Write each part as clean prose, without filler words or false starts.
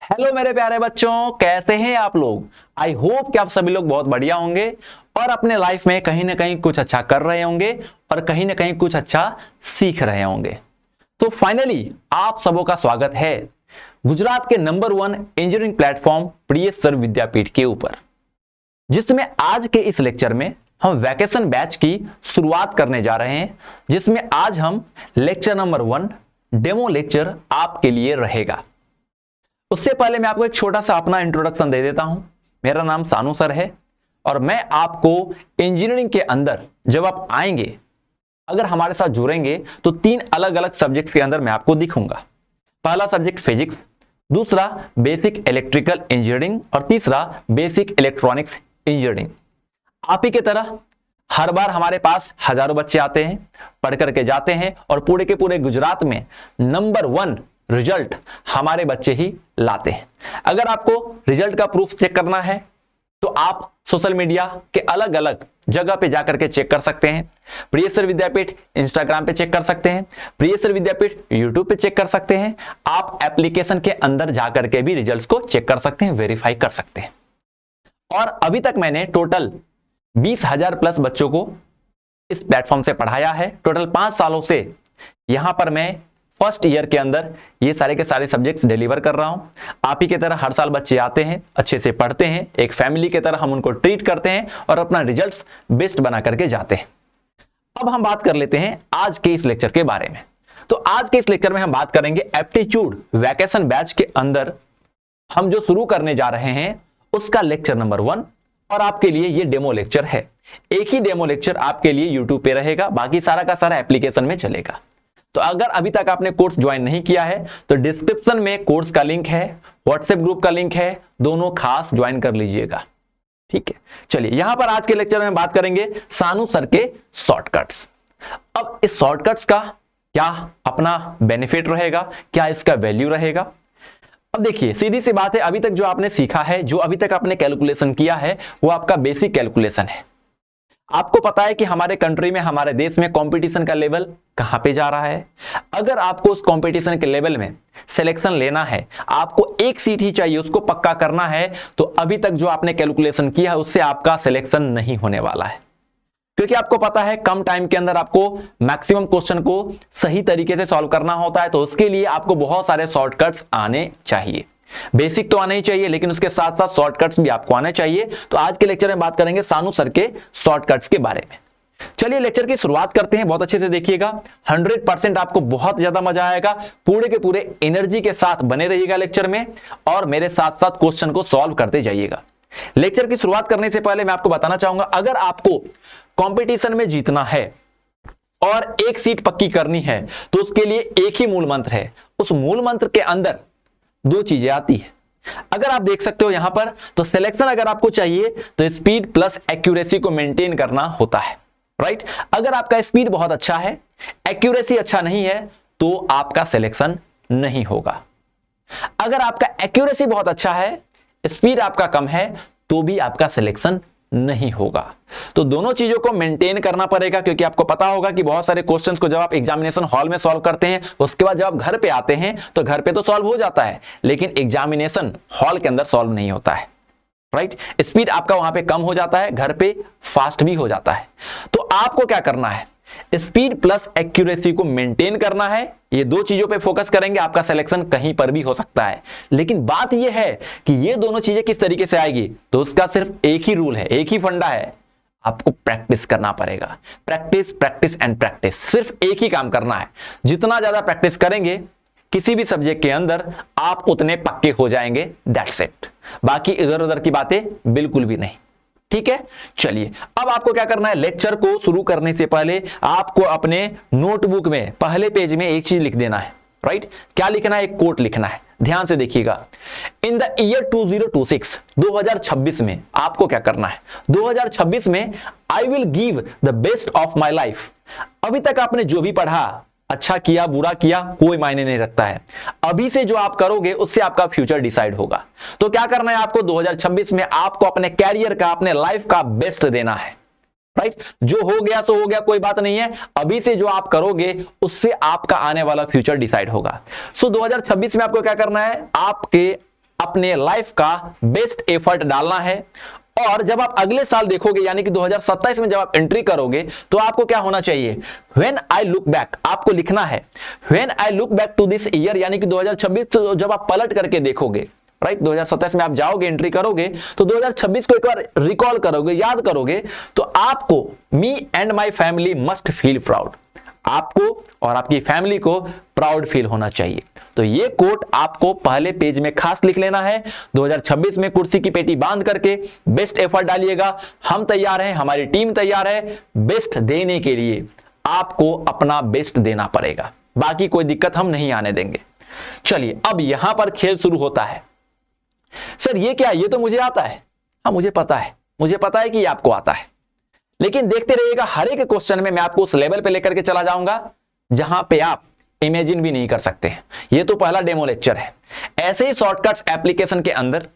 Hello मेरे प्यारे बच्चों, कैसे हैं आप लोग। आई होप कि आप सभी लोग बहुत बढ़िया होंगे और अपने लाइफ में कहीं ना कहीं कुछ अच्छा कर रहे होंगे और कहीं ना कहीं कुछ अच्छा सीख रहे होंगे। तो फाइनली आप सबों का स्वागत है गुजरात के नंबर 1 इंजीनियरिंग प्लेटफॉर्म प्रिय सर विद्यापीठ के ऊपर, जिसमें आज के इस लेक्चर में हम वैकेशन बैच की शुरुआत करने जा रहे हैं, जिसमें आज हम लेक्चर नंबर 1 डेमो लेक्चर आपके लिए रहेगा। उससे पहले मैं आपको एक छोटा सा अपना इंट्रोडक्शन दे देता हूं। मेरा नाम सानू सर है और मैं आपको इंजीनियरिंग के अंदर जब आप आएंगे, अगर हमारे साथ जुड़ेंगे तो 3 अलग अलग सब्जेक्ट्स के अंदर मैं आपको दिखूंगा। पहला सब्जेक्ट फिजिक्स, दूसरा बेसिक इलेक्ट्रिकल इंजीनियरिंग और तीसरा बेसिक इलेक्ट्रॉनिक्स इंजीनियरिंग। आप ही की तरह हर बार हमारे पास हजारों बच्चे आते हैं, पढ़ करके जाते हैं और पूरे के पूरे गुजरात में नंबर 1 रिजल्ट हमारे बच्चे ही लाते हैं। अगर आपको रिजल्ट का प्रूफ चेक करना है तो आप सोशल मीडिया के अलग अलग जगह पे जाकर के चेक कर सकते हैं। प्रिय सर विद्यापीठ इंस्टाग्राम पे चेक कर सकते हैं, प्रिय सर विद्यापीठ यूट्यूब पे चेक कर सकते हैं। आप एप्लीकेशन के अंदर जाकर के भी रिजल्ट्स को चेक कर सकते हैं, वेरीफाई कर सकते हैं। और अभी तक मैंने टोटल 20,000 प्लस बच्चों को इस प्लेटफॉर्म से पढ़ाया है। टोटल 5 सालों से यहां पर मैं फर्स्ट ईयर के अंदर ये सारे के सारे सब्जेक्ट्स डिलीवर कर रहा हूं। आप ही की तरह हर साल बच्चे आते हैं, अच्छे से पढ़ते हैं, एक फैमिली की तरह हम उनको ट्रीट करते हैं और अपना रिजल्ट्स बेस्ट बना करके जाते हैं। अब हम बात कर लेते हैं आज के इस लेक्चर के बारे में। तो आज के इस लेक्चर में हम बात करेंगे एप्टीट्यूड वैकेशन बैच के अंदर हम जो शुरू करने जा रहे हैं उसका लेक्चर नंबर 1, और आपके लिए ये डेमो लेक्चर है। एक ही डेमो लेक्चर आपके लिए यूट्यूब पे रहेगा, बाकी सारा का सारा एप्लीकेशन में चलेगा। तो अगर अभी तक आपने कोर्स ज्वाइन नहीं किया है तो डिस्क्रिप्शन में कोर्स का लिंक है, व्हाट्सएप ग्रुप का लिंक है, दोनों खास ज्वाइन कर लीजिएगा। ठीक है, चलिए यहां पर आज के लेक्चर में बात करेंगे सानू सर के शॉर्टकट्स। अब इस शॉर्टकट्स का क्या अपना बेनिफिट रहेगा, क्या इसका वैल्यू रहेगा। अब देखिए सीधी सी बात है, अभी तक जो आपने सीखा है, जो अभी तक आपने कैलकुलेशन किया है वो आपका बेसिक कैलकुलेशन है। आपको पता है कि हमारे कंट्री में, हमारे देश में कंपटीशन का लेवल कहां पे जा रहा है। अगर आपको उस कंपटीशन के लेवल में सिलेक्शन लेना है, आपको एक सीट ही चाहिए, उसको पक्का करना है, तो अभी तक जो आपने कैलकुलेशन किया है उससे आपका सिलेक्शन नहीं होने वाला है। क्योंकि आपको पता है कम टाइम के अंदर आपको मैक्सिमम क्वेश्चन को सही तरीके से सॉल्व करना होता है, तो उसके लिए आपको बहुत सारे शॉर्टकट्स आने चाहिए। बेसिक तो आना ही चाहिए, लेकिन उसके साथ साथ शॉर्टकट्स भी आपको आने चाहिए। तो आज के लेक्चर में बात करेंगे सानू सर के शॉर्टकट्स के बारे में। चलिए लेक्चर की शुरुआत करते हैं, बहुत अच्छे से देखिएगा। 100% आपको बहुत ज्यादा मजा आएगा। पूरे के पूरे एनर्जी के साथ बने रहिएगा लेक्चर में और मेरे साथ साथ क्वेश्चन को सॉल्व करते जाइएगा। लेक्चर की शुरुआत करने से पहले मैं आपको बताना चाहूंगा, अगर आपको कंपटीशन में जीतना है और एक सीट पक्की करनी है तो उसके लिए एक ही मूल मंत्र है। उस मूल मंत्र के अंदर 2 चीजें आती है। अगर आप देख सकते हो यहां पर, तो सिलेक्शन अगर आपको चाहिए तो स्पीड प्लस एक्यूरेसी को मेंटेन करना होता है, राइट। अगर आपका स्पीड बहुत अच्छा है, एक्यूरेसी अच्छा नहीं है, तो आपका सिलेक्शन नहीं होगा। अगर आपका एक्यूरेसी बहुत अच्छा है, स्पीड आपका कम है, तो भी आपका सिलेक्शन नहीं होगा। तो दोनों चीजों को मेंटेन करना पड़ेगा, क्योंकि आपको पता होगा कि बहुत सारे क्वेश्चंस को जब आप एग्जामिनेशन हॉल में सॉल्व करते हैं, उसके बाद जब आप घर पे आते हैं तो घर पे तो सॉल्व हो जाता है, लेकिन एग्जामिनेशन हॉल के अंदर सॉल्व नहीं होता है, राइट। स्पीड आपका वहां पे कम हो जाता है, घर पे फास्ट भी हो जाता है। तो आपको क्या करना है, स्पीड प्लस एक्यूरेसी को मेंटेन करना है। ये 2 चीजों पे फोकस करेंगे, आपका सिलेक्शन कहीं पर भी हो सकता है। लेकिन बात यह है कि ये दोनों चीजें किस तरीके से आएगी, तो उसका सिर्फ एक ही रूल है, एक ही फंडा है, आपको प्रैक्टिस करना पड़ेगा। प्रैक्टिस, प्रैक्टिस एंड प्रैक्टिस, सिर्फ एक ही काम करना है। जितना ज्यादा प्रैक्टिस करेंगे किसी भी सब्जेक्ट के अंदर, आप उतने पक्के हो जाएंगे, दैट्स इट। बाकी इधर उधर की बातें बिल्कुल भी नहीं, ठीक है। चलिए अब आपको क्या करना है, लेक्चर को शुरू करने से पहले आपको अपने नोटबुक में पहले पेज में एक चीज लिख देना है, राइट। क्या लिखना है, एक कोट लिखना है। ध्यान से देखिएगा, इन द ईयर 2026, 2026 में आपको क्या करना है, 2026 में I will give the best of my life. अभी तक आपने जो भी पढ़ा, अच्छा किया बुरा किया कोई मायने नहीं रखता है, अभी से जो आप करोगे उससे आपका फ्यूचर डिसाइड होगा। तो क्या करना है आपको, 2026 में आपको अपने कैरियर का, अपने लाइफ का बेस्ट देना है, राइट। जो हो गया तो हो गया, कोई बात नहीं है, अभी से जो आप करोगे उससे आपका आने वाला फ्यूचर डिसाइड होगा। सो 2026 में आपको क्या करना है, आपके अपने लाइफ का बेस्ट एफर्ट डालना है। और जब आप अगले साल देखोगे यानी कि 2027 में जब आप एंट्री करोगे तो आपको क्या होना चाहिए, व्हेन आई लुक बैक, आपको लिखना है when I look back to this year, यानी कि 2026 तो जब आप पलट करके देखोगे, राइट, 2027 में आप जाओगे एंट्री करोगे तो 2026 को एक बार रिकॉल करोगे, याद करोगे, तो आपको me and my family must feel proud, आपको और आपकी फैमिली को प्राउड फील होना चाहिए। तो ये कोट आपको पहले पेज में खास लिख लेना है। 2026 में कुर्सी की पेटी बांध करके बेस्ट एफर्ट डालिएगा। हम तैयार हैं, हमारी टीम तैयार है बेस्ट देने के लिए। आपको अपना बेस्ट देना पड़ेगा, बाकी कोई दिक्कत हम नहीं आने देंगे। चलिए अब यहां पर खेल शुरू होता है। सर ये क्या, ये तो मुझे आता है। हाँ मुझे पता है, मुझे पता है कि ये आपको आता है, लेकिन देखते रहिएगा हर एक क्वेश्चन में मैं आपको उस लेवल पे लेकर के चला जाऊंगा जहां पे आप इमेजिन भी नहीं कर सकते हैं। ये तो पहला डेमो लेक्चर है। ऐसे ही शॉर्टकट्स एप्लीकेशन के अंदर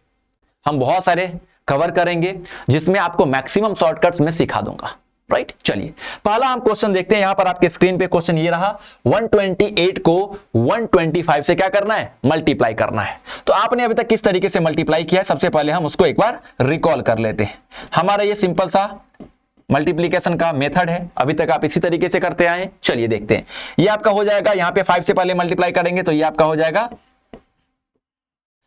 हम बहुत सारे कवर करेंगे जिसमें आपको मैक्सिमम शॉर्टकट्स में सिखा दूंगा, राइट। चलिए पहला हम क्वेश्चन देखते हैं। यहां पर आपके स्क्रीन पे क्वेश्चन ये रहा, 128 को 125 से क्या करना है, मल्टीप्लाई करना है। तो आपने अभी तक किस तरीके से मल्टीप्लाई किया है, सबसे पहले हम उसको एक बार रिकॉल कर लेते हैं। हमारा ये सिंपल सा मल्टीप्लीकेशन का मेथड है, अभी तक आप इसी तरीके से करते आए। चलिए देखते हैं। ये आपका हो जाएगा, यहां पे 5 से पहले मल्टीप्लाई करेंगे तो ये आपका हो जाएगा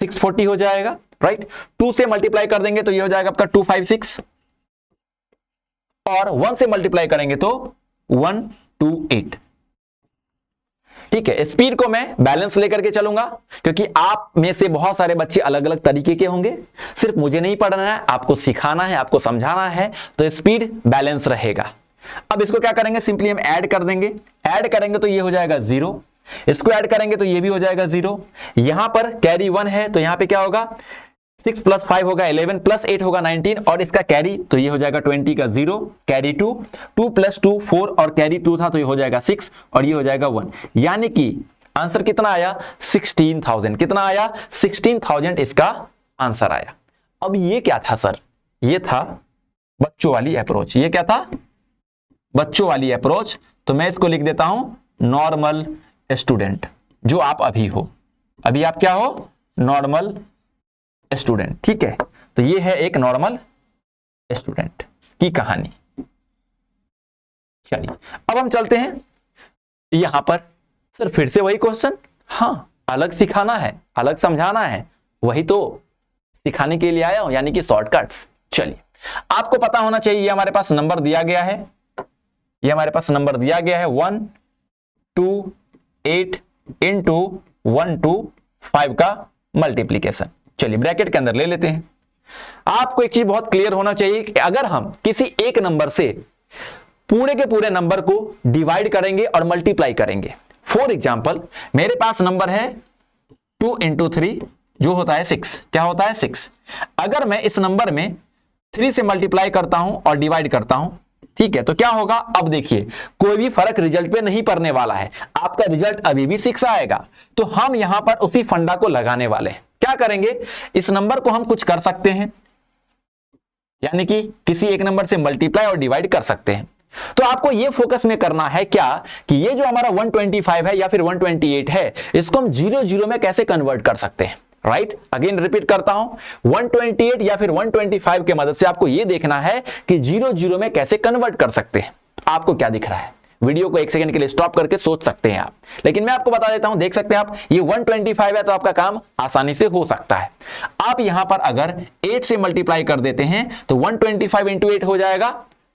640 हो जाएगा, राइट। 2 से मल्टीप्लाई कर देंगे तो ये हो जाएगा आपका 256, और 1 से मल्टीप्लाई करेंगे तो 128। ठीक है, स्पीड को मैं बैलेंस लेकर के चलूंगा क्योंकि आप में से बहुत सारे बच्चे अलग अलग तरीके के होंगे। सिर्फ मुझे नहीं पढ़ना है, आपको सिखाना है, आपको समझाना है, तो स्पीड बैलेंस रहेगा। अब इसको क्या करेंगे, सिंपली हम ऐड कर देंगे। ऐड करेंगे तो ये हो जाएगा 0, इसको ऐड करेंगे तो ये भी हो जाएगा 0। यहां पर कैरी 1 है तो यहां पे क्या होगा, 6 + 5 होगा 11, + 8 होगा 19, और इसका कैरी तो ये हो जाएगा 20 का 0, कैरी 2, 2 + 2 4, और कैरी 2 था तो ये हो जाएगा 6, और ये हो जाएगा 1। यानी कि आंसर कितना आया, 16,000। कितना आया, 16,000 इसका आंसर आया। अब ये क्या था सर, ये था बच्चों वाली अप्रोच। ये क्या था, बच्चों वाली अप्रोच। तो मैं इसको लिख देता हूं नॉर्मल स्टूडेंट, जो आप अभी हो। अभी आप क्या हो, नॉर्मल स्टूडेंट। ठीक है, तो ये है एक नॉर्मल स्टूडेंट की कहानी। चलिए अब हम चलते हैं यहां पर। सर फिर से वही क्वेश्चन, हाँ अलग सिखाना है, अलग समझाना है, वही तो सिखाने के लिए आया हूं, यानी कि शॉर्टकट्स। चलिए आपको पता होना चाहिए, ये हमारे पास नंबर दिया गया है, ये हमारे पास नंबर दिया गया है 128 इंटू 125 का मल्टीप्लीकेशन। चलिए ब्रैकेट के अंदर ले लेते हैं। आपको एक चीज बहुत क्लियर होना चाहिए कि अगर हम किसी एक नंबर से पूरे के पूरे नंबर को डिवाइड करेंगे और मल्टीप्लाई करेंगे, फॉर एग्जांपल मेरे पास नंबर है 2 × 3 जो होता है 6। क्या होता है, 6। अगर मैं इस नंबर में 3 से मल्टीप्लाई करता हूं और डिवाइड करता हूं, ठीक है, तो क्या होगा, अब देखिए कोई भी फर्क रिजल्ट पे नहीं पड़ने वाला है, आपका रिजल्ट अभी भी 6 आएगा। तो हम यहां पर उसी फंडा को लगाने वाले हैं। क्या करेंगे, इस नंबर को हम कुछ कर सकते हैं, यानी कि किसी एक नंबर से मल्टीप्लाई और डिवाइड कर सकते हैं। तो आपको यह फोकस में करना है क्या, कि ये जो हमारा 125 है या फिर 128 है, इसको हम 0 में कैसे कन्वर्ट कर सकते हैं, राइट। अगेन रिपीट करता हूं, 128 या फिर 125 के मदद से आपको यह देखना है कि 0 में कैसे कन्वर्ट कर सकते हैं। आपको क्या दिख रहा है, वीडियो को 1 सेकंड के लिए स्टॉप करके सोच सकते हैं आप, लेकिन मैं आपको बता देता हूं, देख सकते हैं आप, ये 125 है तो आपका काम आसानी से हो सकता है। आप यहां पर अगर 8 से मल्टीप्लाई कर देते हैं तो 125 × 8 हो जाएगा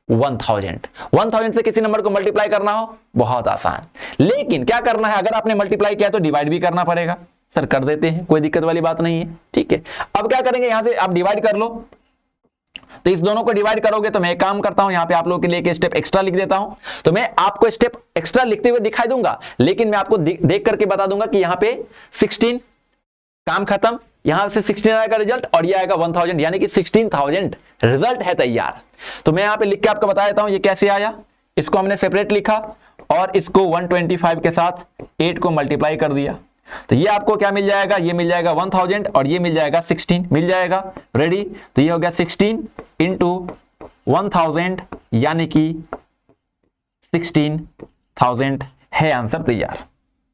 1000। 1000 से किसी नंबर को मल्टीप्लाई करना हो बहुत आसान, लेकिन क्या करना है, अगर आपने मल्टीप्लाई किया तो डिवाइड भी करना पड़ेगा। सर कर देते हैं, कोई दिक्कत वाली बात नहीं है, ठीक है। अब क्या करेंगे, यहां से आप डिवाइड कर लो, तो इस दोनों को डिवाइड करोगे तो मैं एक काम करता हूं, यहां पे आप लोगों के लिए एक स्टेप एक्स्ट्रा लिख देता हूं। तो मैं आपको स्टेप एक्स्ट्रा लिखते हुए दिखाई दूंगा, लेकिन मैं आपको देख करके बता दूंगा कि यहां पे 16, काम खत्म, यहां से 16 आएगा रिजल्ट और ये आएगा 1000, यानी कि 16,000 रिजल्ट है तैयार। तो मैं यहां पे लिख के आपको बता देता हूं ये कैसे आया। इसको हमने सेपरेट लिखा और इसको 125 के साथ 8 को मल्टीप्लाई कर दिया, तो ये आपको क्या मिल जाएगा, ये मिल जाएगा 1000 और ये मिल जाएगा 16 मिल जाएगा। रेडी, तो ये हो गया 16 × 1000 यानी कि 16,000 है आंसर तैयार,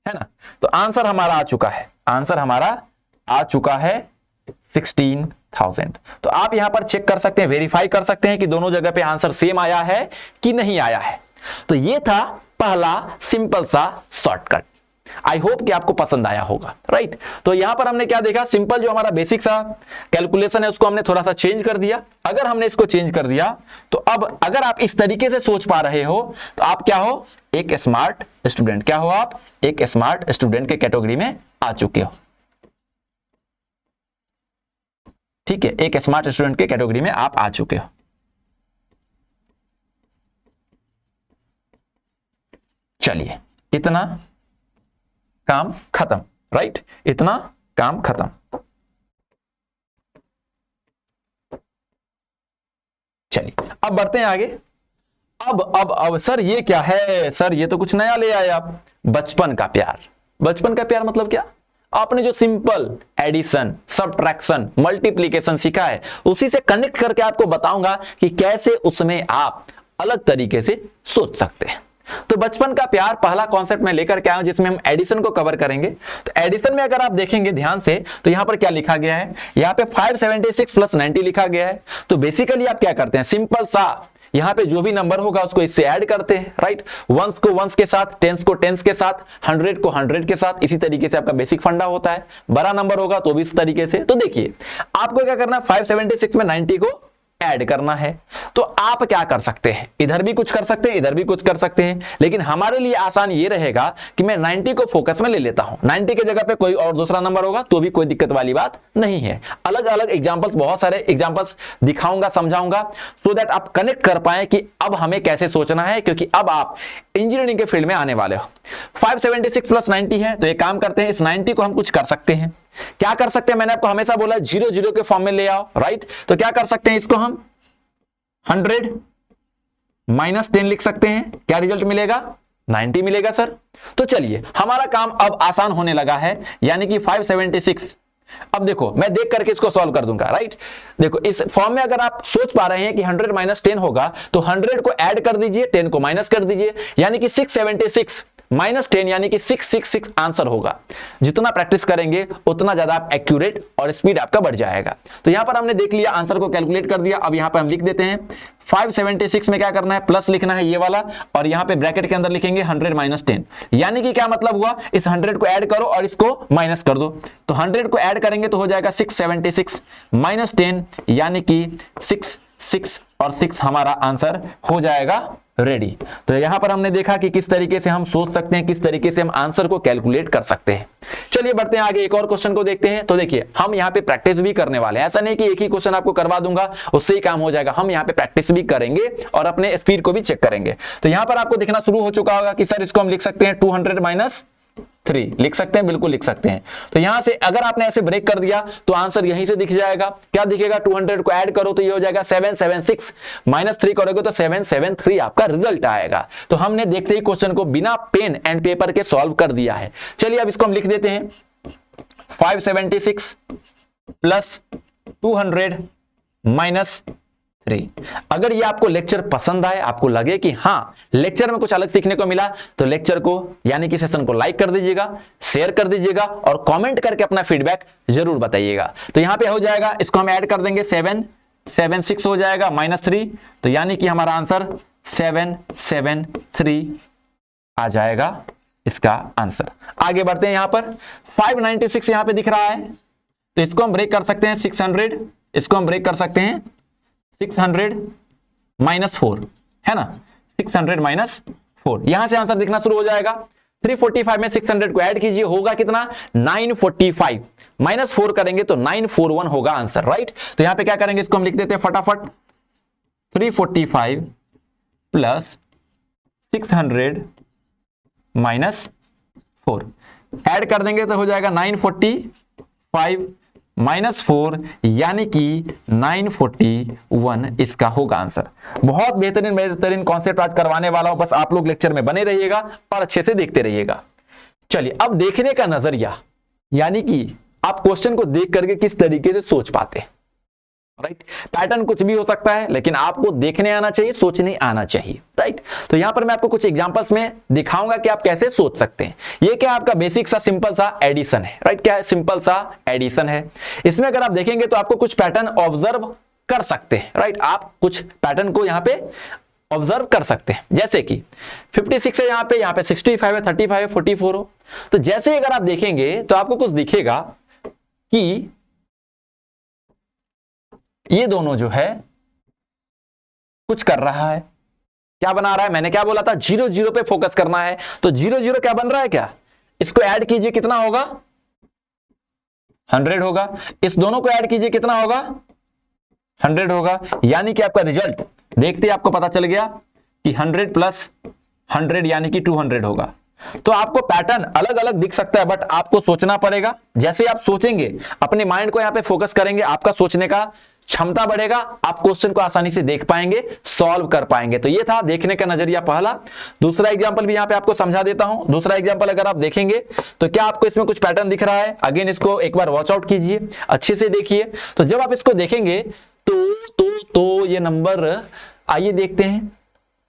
है ना। तो आंसर हमारा आ चुका है, आंसर हमारा आ चुका है 16,000। तो आप यहां पर चेक कर सकते हैं, वेरीफाई कर सकते हैं कि दोनों जगह पे आंसर सेम आया है कि नहीं आया है। तो ये था पहला सिंपल सा शॉर्टकट। आई होप कि आपको पसंद आया होगा, राइट। तो यहां पर हमने क्या देखा, सिंपल जो हमारा बेसिक सा कैलकुलेशन है उसको हमने थोड़ा सा चेंज कर दिया। अगर हमने इसको चेंज कर दिया तो अब अगर आप इस तरीके से सोच पा रहे हो तो आप क्या हो, एक स्मार्ट स्टूडेंट। क्या हो आप, एक स्मार्ट स्टूडेंट के कैटेगरी में आ चुके हो। ठीक है, एक स्मार्ट स्टूडेंट के कैटेगरी में आप आ चुके हो। चलिए, इतना काम खत्म, राइट, इतना काम खत्म। चलिए अब बढ़ते हैं आगे। अब सर ये क्या है, सर ये तो कुछ नया ले आए आप, बचपन का प्यार। बचपन का प्यार मतलब क्या, आपने जो सिंपल एडिशन, सब्ट्रैक्शन, मल्टीप्लिकेशन सीखा है उसी से कनेक्ट करके आपको बताऊंगा कि कैसे उसमें आप अलग तरीके से सोच सकते हैं। तो बचपन का प्यार पहला कॉन्सेप्ट मैं लेकर के आया हूं जिसमें हम एडिशन को कवर करेंगे। तो एडिशन में अगर आप देखेंगे ध्यान से तो यहां पर क्या लिखा गया है, यहां पे 576 प्लस 90 लिखा गया है। तो बेसिकली आप क्या करते हैं, सिंपल सा यहां पे जो भी नंबर होगा उसको इससे ऐड करते हैं, राइट। वंस को वंस के साथ, टेंस को टेंस के साथ, 100 को 100 के साथ। इसी तरीके से आपका बेसिक फंडा होता है। बड़ा नंबर होगा तो भी इस तरीके से। तो देखिए आपको क्या करना है, 576 में 90 को ऐड करना है। तो आप क्या कर सकते हैं, इधर भी कुछ कर सकते हैं, इधर भी कुछ कर सकते हैं, लेकिन हमारे लिए आसान ये रहेगा कि मैं 90 को फोकस में ले लेता हूं। 90 की जगह पे कोई और दूसरा नंबर होगा तो भी कोई दिक्कत वाली बात नहीं है। अलग अलग एग्जांपल्स, बहुत सारे एग्जांपल्स दिखाऊंगा, समझाऊंगा, सो दैट आप कनेक्ट कर पाए कि अब हमें कैसे सोचना है, क्योंकि अब आप इंजीनियरिंग के फील्ड में आने वाले हो। 576 प्लस 90 है, तो एक काम करते हैं, इस 90 को हम कुछ कर सकते हैं। क्या कर सकते हैं, मैंने आपको हमेशा बोला 0 0 के फॉर्म में ले आओ, राइट। तो क्या कर सकते हैं, इसको हम 100 माइनस 10 लिख सकते हैं। क्या रिजल्ट मिलेगा, 90 मिलेगा सर। तो चलिए हमारा काम अब आसान होने लगा है, यानी कि 576। अब देखो मैं देख करके इसको सॉल्व कर दूंगा, राइट। देखो इस फॉर्म में अगर आप सोच पा रहे हैं कि 100 माइनस 10 होगा तो 100 को ऐड कर दीजिए, 10 को माइनस कर दीजिए, यानी कि 676 माइनस 10 यानी कि 666 आंसर होगा। जितना प्रैक्टिस करेंगे उतना ज्यादा आप एक्यूरेट और स्पीड आपका बढ़ जाएगा। तो यहां पर हमने देख लिया, आंसर को कैलकुलेट कर दिया। अब यहां पर हम लिख देते हैं 576 में क्या करना है, प्लस लिखना है ये वाला, और यहां पे ब्रैकेट के अंदर लिखेंगे 100 माइनस 10, यानी कि क्या मतलब हुआ, इस 100 को ऐड करो और इसको माइनस कर दो। तो 100 को ऐड करेंगे तो हो जाएगा 676 माइनस 10, यानी कि 6 और 6 हमारा आंसर हो जाएगा रेडी। तो यहां पर हमने देखा कि किस तरीके से हम सोच सकते हैं, किस तरीके से हम आंसर को कैलकुलेट कर सकते हैं। चलिए बढ़ते हैं आगे, एक और क्वेश्चन को देखते हैं। तो देखिए हम यहां पे प्रैक्टिस भी करने वाले हैं, ऐसा नहीं कि एक ही क्वेश्चन आपको करवा दूंगा उससे ही काम हो जाएगा। हम यहां पे प्रैक्टिस भी करेंगे और अपने स्पीड को भी चेक करेंगे। तो यहां पर आपको दिखना शुरू हो चुका होगा कि सर इसको हम लिख सकते हैं 200 माइनस 3, लिख सकते हैं, बिल्कुल लिख सकते हैं। तो यहां से अगर आपने ऐसे ब्रेक कर दिया तो आंसर यहीं से दिख जाएगा। क्या दिखेगा, 200 को ऐड करो तो ये हो जाएगा 776, माइनस 3 करोगे तो 773 आपका रिजल्ट आएगा। तो हमने देखते ही क्वेश्चन को बिना पेन एंड पेपर के सॉल्व कर दिया है। चलिए अब इसको हम लिख देते हैं 576 प्लस 200 माइनस 3। अगर ये आपको लेक्चर पसंद आए, आपको लगे कि हाँ लेक्चर में कुछ अलग सीखने को मिला, तो लेक्चर को यानी कि सेशन को लाइक कर दीजिएगा, शेयर कर दीजिएगा और कमेंट करके अपना फीडबैक जरूर बताइएगा। तो यहां पे हो जाएगा, इसको हम ऐड कर देंगे, 776 हो जाएगा माइनस 3, तो यानी कि हमारा आंसर 773 आ जाएगा इसका आंसर। आगे बढ़ते हैं, यहां पर 596 यहां पे दिख रहा है, तो इसको हम ब्रेक कर सकते हैं 600, इसको हम ब्रेक कर सकते हैं 600 माइनस 4, है ना, 600 माइनस 4, यहां से आंसर दिखना शुरू हो जाएगा। 345 में 600 को ऐड कीजिए, होगा कितना, 945, माइनस 4 करेंगे तो 941 होगा आंसर, राइट। तो यहां पे क्या करेंगे, इसको हम लिख देते हैं फटाफट, 345 प्लस 600 माइनस 4, ऐड कर देंगे तो हो जाएगा 945 माइनस 4, यानी कि 941 इसका होगा आंसर। बहुत बेहतरीन कॉन्सेप्ट आज करवाने वाला हूं, बस आप लोग लेक्चर में बने रहिएगा और अच्छे से देखते रहिएगा। चलिए अब देखने का नजरिया, यानी कि आप क्वेश्चन को देख करके किस तरीके से सोच पाते हैं। राइट। पैटर्न कुछ भी हो सकता है, लेकिन आपको देखने आना चाहिए, सोचने आना चाहिए, राइट। तो यहां पर मैं आपको कुछ एग्जांपल्स में दिखाऊंगा कि आप कैसे सोच सकते हैं। ये क्या आपका बेसिक सा सिंपल सा एडिशन है, राइट। क्या है? सिंपल सा एडिशन है। इसमें अगर आप देखेंगे तो आपको कुछ पैटर्न ऑब्जर्व कर सकते हैं, राइट। आप कुछ पैटर्न को यहां पे ऑब्जर्व कर सकते हैं, जैसे कि 56 है, यहां पे 65 है, 35 है, 44 हो। तो जैसे ही अगर आप देखेंगे तो आपको कुछ दिखेगा कि ये दोनों जो है कुछ कर रहा है। क्या बना रहा है? मैंने क्या बोला था? 0 0 पे फोकस करना है। तो 0 0 क्या बन रहा है? क्या इसको ऐड कीजिए, कितना होगा? 100 होगा। इस दोनों को ऐड कीजिए, कितना होगा? 100 होगा। यानी कि आपका रिजल्ट देखते ही आपको पता चल गया कि 100 प्लस 100 यानी कि 200 होगा। तो आपको पैटर्न अलग अलग दिख सकता है, बट आपको सोचना पड़ेगा। जैसे आप सोचेंगे, अपने माइंड को यहां पे फोकस करेंगे, आपका सोचने का क्षमता बढ़ेगा, आप क्वेश्चन को आसानी से देख पाएंगे, सॉल्व कर पाएंगे। तो ये था देखने का नजरिया पहला। दूसरा एग्जांपल भी यहां पे आपको समझा देता हूं। दूसरा एग्जांपल अगर आप देखेंगे तो क्या आपको इसमें कुछ पैटर्न दिख रहा है? अगेन इसको एक बार वॉच आउट कीजिए, अच्छे से देखिए। तो जब आप इसको देखेंगे तो ये नंबर, आइए देखते हैं।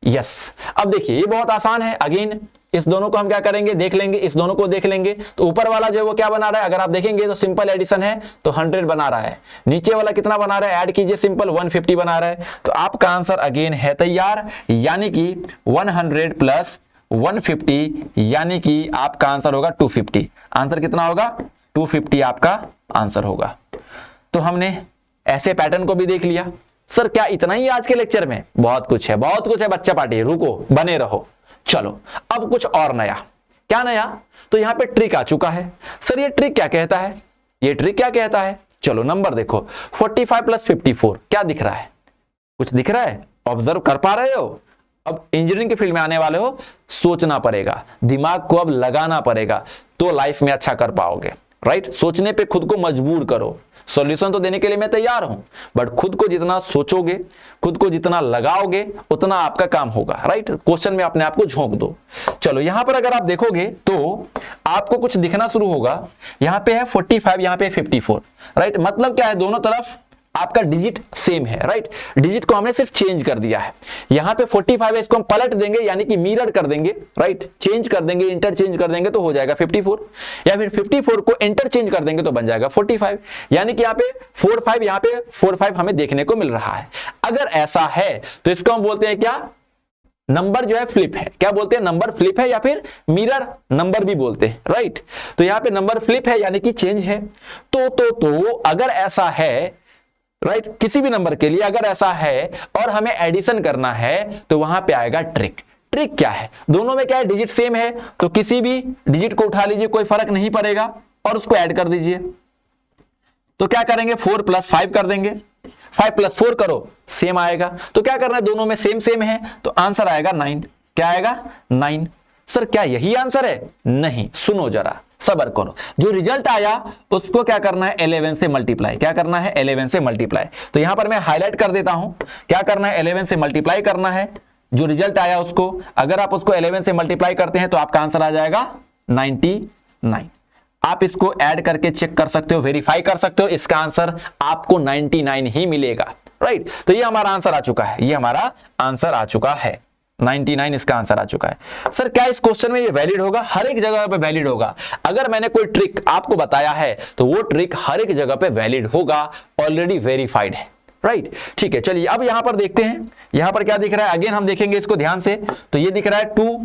यस, अब देखिए ये बहुत आसान है। अगेन इस दोनों को हम क्या करेंगे? देख लेंगे। इस दोनों को देख लेंगे तो ऊपर वाला जो है वो क्या बना रहा है? अगर आप देखेंगे तो सिंपल एडिशन है, तो 100 बना रहा है। नीचे वाला कितना बना रहा है? ऐड कीजिए, सिंपल 150 बना रहा है। तो आपका आंसर अगेन है तैयार, यानी कि 100 प्लस 150 यानी कि आपका आंसर होगा 250। आंसर कितना होगा? 250 आपका आंसर होगा। तो हमने ऐसे पैटर्न को भी देख लिया। सर क्या इतना ही आज के लेक्चर में? बहुत कुछ है, बहुत कुछ है बच्चा पार्टी, रुको, बने रहो। चलो अब कुछ और नया। क्या नया? तो यहां पे ट्रिक आ चुका है। सर ये ट्रिक क्या कहता है? ये ट्रिक क्या कहता है? चलो नंबर देखो, 45 प्लस 54 क्या दिख रहा है? कुछ दिख रहा है? ऑब्जर्व कर पा रहे हो? अब इंजीनियरिंग के फील्ड में आने वाले हो, सोचना पड़ेगा, दिमाग को अब लगाना पड़ेगा, तो लाइफ में अच्छा कर पाओगे, राइट। सोचने पे खुद को मजबूर करो। सॉल्यूशन तो देने के लिए मैं तैयार हूं, बट खुद को जितना सोचोगे, खुद को जितना लगाओगे, उतना आपका काम होगा, राइट। क्वेश्चन में अपने आप को झोंक दो। चलो यहां पर अगर आप देखोगे तो आपको कुछ दिखना शुरू होगा। यहां पे है 45, यहां पे 54, राइट। मतलब क्या है? दोनों तरफ आपका डिजिट सेम है, राइट। डिजिट को हमने सिर्फ चेंज कर दिया है। यहां पे 45 है, इसको हम पलट देंगे, यानी कि मिरर कर देंगे, राइट। चेंज कर देंगे, इंटरचेंज कर देंगे तो हो जाएगा 54, या फिर 54 को इंटरचेंज कर देंगे तो बन जाएगा 45। यानी कि यहां पे 45, यहां पे 45 हमें देखने को मिल रहा है। अगर ऐसा है तो इसको हम बोलते हैं क्या? नंबर जो है फ्लिप है। क्या बोलते हैं? नंबर फ्लिप है, या फिर मिरर नंबर भी बोलते हैं, राइट। तो यहां पे नंबर फ्लिप है यानी कि चेंज है। तो अगर ऐसा है, राइट, किसी भी नंबर के लिए अगर ऐसा है और हमें एडिशन करना है तो वहां पे आएगा ट्रिक। ट्रिक क्या है? दोनों में क्या है? डिजिट सेम है, तो किसी भी डिजिट को उठा लीजिए, कोई फर्क नहीं पड़ेगा, और उसको ऐड कर दीजिए। तो क्या करेंगे? 4 प्लस 5 कर देंगे। 5 प्लस 4 करो, सेम आएगा। तो क्या करना है? दोनों में सेम सेम है, तो आंसर आएगा 9। क्या आएगा? 9। सर क्या यही आंसर है? नहीं, सुनो जरा, सबर करो। जो रिजल्ट आया उसको क्या करना है? 11 से मल्टीप्लाई। क्या करना है? 11 से मल्टीप्लाई। तो यहां पर मैं हाईलाइट कर देता हूं, क्या करना है? 11 से मल्टीप्लाई करना है। जो रिजल्ट आया उसको, अगर आप उसको 11 से मल्टीप्लाई करते हैं तो आपका आंसर आ जाएगा 99। आप इसको ऐड करके चेक कर सकते हो, वेरीफाई कर सकते हो, इसका आंसर आपको 99 ही मिलेगा, राइट। तो ये हमारा आंसर आ चुका है, ये हमारा आंसर आ चुका है 99, इसका आंसर आ चुका है। सर क्या इस क्वेश्चन में ये वैलिड होगा? हर एक जगह पे वैलिड होगा। अगर मैंने कोई ट्रिक आपको बताया है तो वो ट्रिक हर एक जगह पे वैलिड होगा, ऑलरेडी वेरीफाइड है, राइट। ठीक है, चलिए अब यहां पर देखते हैं, यहां पर क्या दिख रहा है? अगेन हम देखेंगे इसको ध्यान से, तो ये दिख रहा है 2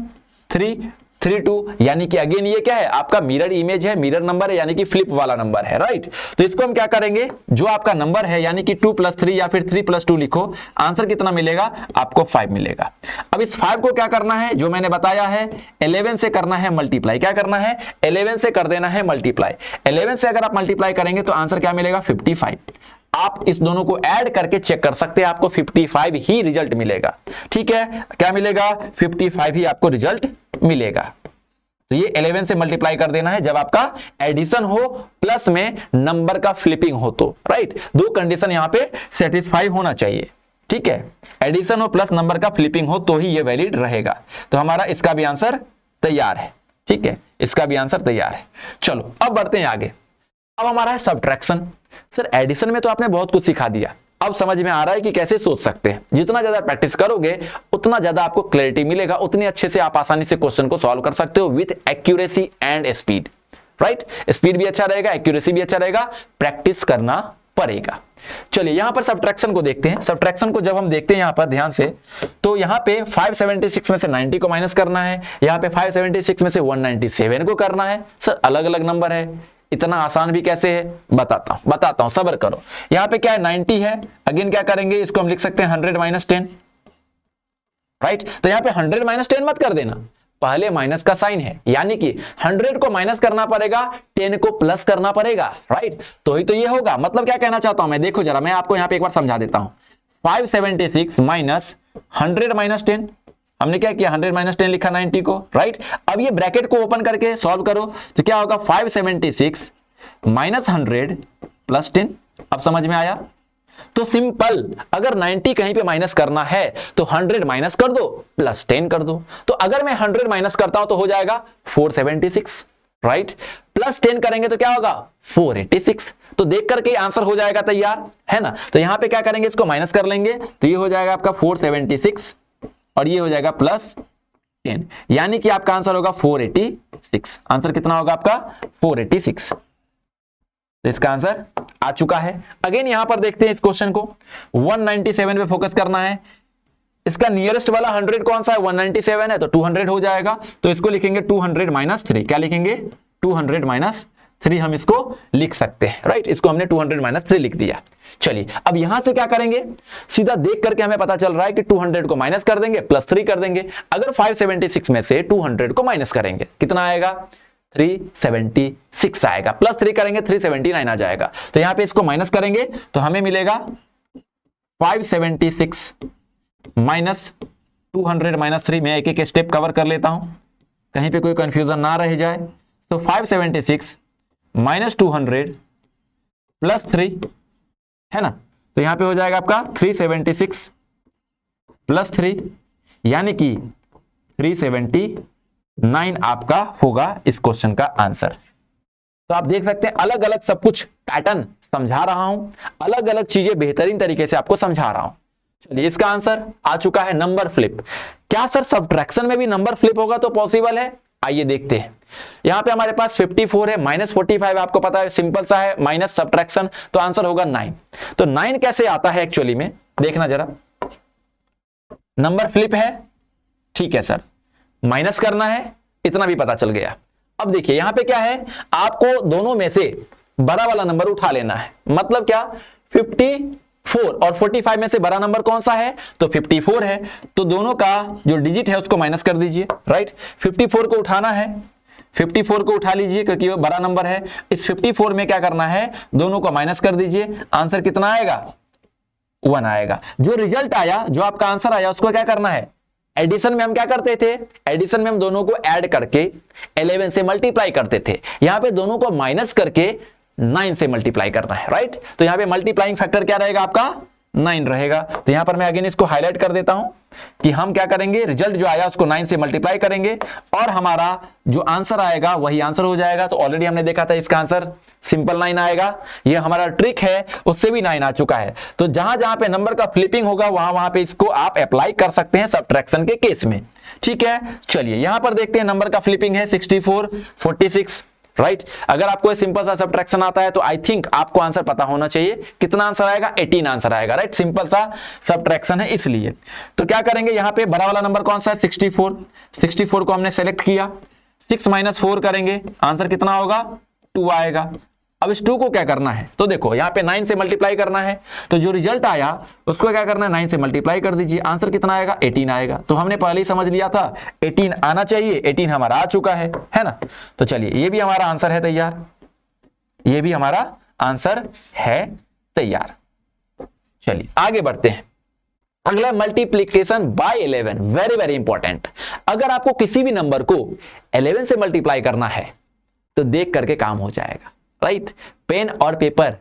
3 3 2, यानी कि अगेन ये क्या है? आपका मिरर इमेज है, मिरर नंबर है, यानी कि फ्लिप वाला नंबर है, राइट। तो इसको हम क्या करेंगे? जो आपका नंबर है, यानी कि 2 प्लस 3 या फिर 3 प्लस 2 लिखो, आंसर कितना मिलेगा? आपको 5 मिलेगा। अब इस 5 को क्या करना है? जो मैंने बताया है, 11 से करना है मल्टीप्लाई। क्या करना है? 11 से कर देना है मल्टीप्लाई। 11 से अगर आप मल्टीप्लाई करेंगे तो आंसर क्या मिलेगा? 55। आप इस दोनों को ऐड करके चेक कर सकते हैं, आपको 55 ही रिजल्ट मिलेगा, ठीक है। क्या मिलेगा? 55 ही आपको रिजल्ट मिलेगा। तो ये 11 से मल्टीप्लाई कर देना है जब आपका एडिशन हो, प्लस में नंबर का फ्लिपिंग हो तो, राइट। दो कंडीशन यहां पे सेटिस्फाई होना चाहिए, ठीक है। एडिशन हो प्लस नंबर का फ्लिपिंग हो तो ही ये वैलिड रहेगा। तो हमारा इसका भी आंसर तैयार है, ठीक है, इसका भी आंसर तैयार है। चलो अब बढ़ते हैं आगे। अब हमारा है सब्ट्रैक्शन। सर एडिशन में तो आपने बहुत कुछ सिखा दिया, अब समझ में आ रहा है कि कैसे सोच सकते हैं। जितना ज्यादा प्रैक्टिस करोगे उतना ज्यादा आपको क्लैरिटी मिलेगा, उतनी अच्छे से आप आसानी से क्वेश्चन को सॉल्व कर सकते हो with accuracy and speed, right. Speed भी अच्छा रहेगा, एक्यूरेसी भी अच्छा रहेगा, प्रैक्टिस करना पड़ेगा। चलिए यहां पर सब्ट्रैक्शन को देखते हैं। सब्ट्रैक्शन को जब हम देखते हैं यहां पर ध्यान से, तो यहां पे 576 में से 90 को माइनस करना है, यहां पे 576 में से 197 को करना है। सर अलग अलग नंबर है, इतना आसान भी कैसे है, बताता हूं सब्र करो। यहां पे क्या है 90 है, अगेन क्या करेंगे, इसको हम लिख सकते हैं 100 माइनस 10, राइट। तो यहां पे 100 माइनस 10 मत कर देना, पहले माइनस का साइन है, यानी कि 100 को माइनस करना पड़ेगा, 10 को प्लस करना पड़ेगा, राइट। तो ही तो ये होगा। मतलब क्या कहना चाहता हूं मैं, देखो जरा मैं आपको यहां पे एक बार समझा देता हूं। 576 माइनस 100 माइनस 10, हमने क्या किया 100 माइनस 10 लिखा 90 को, राइट। अब ये ब्रैकेट को ओपन करके सॉल्व करो तो क्या होगा 576 माइनस 100 प्लस 10। अब समझ में आया। तो सिंपल, अगर 90 कहीं पे माइनस करना है तो 100 माइनस कर दो प्लस 10 कर दो। तो अगर मैं 100 माइनस करता हूं तो हो जाएगा 476, राइट। प्लस 10 करेंगे तो क्या होगा 486। तो देख करके आंसर हो जाएगा तैयार, है ना। तो यहां पे क्या करेंगे, इसको माइनस कर लेंगे तो ये हो जाएगा आपका 476 और ये हो जाएगा प्लस 10, यानी कि आपका आंसर होगा 486। आंसर कितना होगा आपका 486। तो इसका आंसर आ चुका है। अगेन यहां पर देखते हैं इस क्वेश्चन को, 197 पे फोकस करना है। इसका नियरेस्ट वाला 100 कौन सा है, 197 है, तो 200 हो जाएगा। तो इसको लिखेंगे 200 माइनस 3, क्या लिखेंगे 200 माइनस 3 हम इसको लिख सकते हैं, राइट। इसको हमने 200 माइनस 3 लिख दिया। चलिए अब यहां से क्या करेंगे, सीधा देख करके हमें पता चल रहा है कि 200 को माइनस कर देंगे प्लस 3 कर देंगे। अगर 576 में से 200 को माइनस करेंगे कितना आएगा 376 आएगा, प्लस 3 करेंगे 379 आ जाएगा। तो यहां पे इसको माइनस करेंगे तो हमें मिलेगा 576 माइनस 200 माइनस 3। मैं एक एक स्टेप कवर कर लेता हूं कहीं पे कोई कंफ्यूजन ना रह जाए। तो 576 माइनस 200 प्लस 3 है ना, तो यहां पे हो जाएगा आपका 376 प्लस 3, यानी कि 379 आपका होगा इस क्वेश्चन का आंसर। तो आप देख सकते हैं अलग अलग सब कुछ पैटर्न समझा रहा हूं, अलग अलग चीजें बेहतरीन तरीके से आपको समझा रहा हूं। चलिए इसका आंसर आ चुका है नंबर फ्लिप। क्या सर सब्ट्रैक्शन में भी नंबर फ्लिप होगा तो पॉसिबल है, आइए देखते हैं। यहां पे हमारे पास 54 है, माइनस 45 आपको पता है सिंपल सा है, माइनस सब्ट्रैक्शन, तो आंसर होगा 9। तो 9 कैसे आता है एक्चुअली में, देखना जरा। नंबर फ्लिप है, ठीक है सर, माइनस करना है, इतना भी पता चल गया। अब देखिए यहां पे क्या है, आपको दोनों में से बड़ा वाला नंबर उठा लेना है। मतलब क्या 54 और 45 में से बड़ा नंबर कौन सा है, तो 54 है। तो दोनों का जो डिजिट है उसको माइनस कर दीजिए, राइट। 54 को उठाना है, 54 को उठा लीजिए क्योंकि वो बड़ा नंबर है। इस 54 में क्या करना है, दोनों को माइनस कर दीजिए, आंसर कितना आएगा 1 आएगा। जो रिजल्ट आया, जो आपका आंसर आया उसको क्या करना है, एडिशन में हम क्या करते थे, एडिशन में हम दोनों को ऐड करके 11 से मल्टीप्लाई करते थे। यहां पे दोनों को माइनस करके 9 से मल्टीप्लाई करना है, राइट। तो यहां पे मल्टीप्लाइंग फैक्टर क्या रहेगा आपका 9 रहेगा। तो यहां पर मैं अगेन इसको हाईलाइट कर देता हूं कि हम क्या करेंगे, रिजल्ट जो आया उसको 9 से मल्टीप्लाई करेंगे और हमारा जो आंसर आएगा वही आंसर हो जाएगा। तो ऑलरेडी हमने देखा था इसका आंसर सिंपल 9 आएगा। ये हमारा ट्रिक है, उससे भी 9 आ चुका है। तो जहां जहां पे नंबर का फ्लिपिंग होगा वहां वहां पे इसको आप अप्लाई कर सकते हैं सब्ट्रैक्शन के केस में, ठीक है। चलिए यहां पर देखते हैं नंबर का फ्लिपिंग है 64 46, राइट। अगर आपको सिंपल सा सब्ट्रैक्शन आता है तो आई थिंक आपको आंसर पता होना चाहिए। कितना आंसर आएगा 18 आंसर आएगा, राइट। सिंपल सा सब्ट्रैक्शन है इसलिए। तो क्या करेंगे, यहां पे बड़ा वाला नंबर कौन सा है 64, 64 को हमने सेलेक्ट किया, 6 माइनस 4 करेंगे, आंसर कितना होगा 2 आएगा। अब इस 2 को क्या करना है, तो देखो यहाँ पे 9 से मल्टीप्लाई करना है, तो जो रिजल्ट आया उसको क्या करना है 9 से मल्टीप्लाई कर दीजिए, आंसर कितना आएगा 18 आएगा। तो हमने पहले ही समझ लिया था 18 आना चाहिए, 18 हमारा आ चुका है ना। तो चलिए ये भी हमारा आंसर है तैयार, ये भी हमारा आंसर है तैयार। चलिए आगे बढ़ते हैं। अगला multiplication bye 11, very very important. अगर आपको किसी भी नंबर को 11 से मल्टीप्लाई करना है तो देख करके काम हो जाएगा, राइट। पेन और पेपर